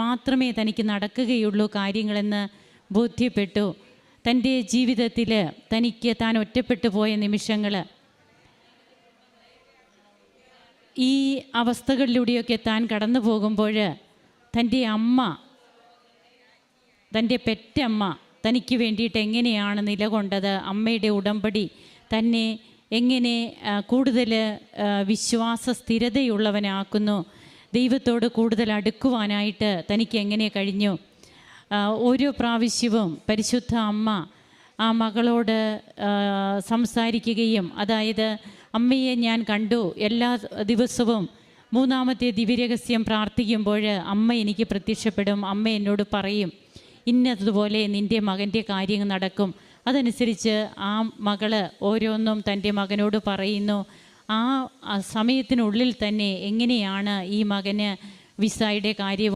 മാത്രമേ തനിക്ക് നടക്കുകയുള്ളൂ കാര്യങ്ങളെന്ന് ബോധ്യപ്പെട്ടു. തൻ്റെ ജീവിതത്തിൽ തനിക്ക് താൻ ഒറ്റപ്പെട്ടു പോയ നിമിഷങ്ങൾ, ഈ അവസ്ഥകളിലൂടെയൊക്കെ താൻ കടന്നു പോകുമ്പോൾ തൻ്റെ അമ്മ, തൻ്റെ പെറ്റമ്മ തനിക്ക് വേണ്ടിയിട്ട് എങ്ങനെയാണ് നിലകൊണ്ടത്, അമ്മയുടെ ഉടമ്പടി തന്നെ എങ്ങനെ കൂടുതൽ വിശ്വാസ സ്ഥിരതയുള്ളവനാക്കുന്നു, ദൈവത്തോട് കൂടുതൽ അടുക്കുവാനായിട്ട് തനിക്ക് എങ്ങനെ കഴിഞ്ഞു. ഓരോ പ്രാവശ്യവും പരിശുദ്ധ അമ്മ ആ മകളോട് സംസാരിക്കുകയും, അതായത് അമ്മയെ ഞാൻ കണ്ടു, എല്ലാ ദിവസവും മൂന്നാമത്തെ ദിവ്യരഹസ്യം പ്രാർത്ഥിക്കുമ്പോൾ അമ്മ എനിക്ക് പ്രത്യക്ഷപ്പെടും, അമ്മ എന്നോട് പറയും ഇന്നതുപോലെ നിൻ്റെ മകൻ്റെ കാര്യങ്ങൾ നടക്കും. അതനുസരിച്ച് ആ മകള് ഓരോന്നും തൻ്റെ മകനോട് പറയുന്നു. ആ സമയത്തിനുള്ളിൽ തന്നെ എങ്ങനെയാണ് ഈ മകന് വിസയുടെ കാര്യം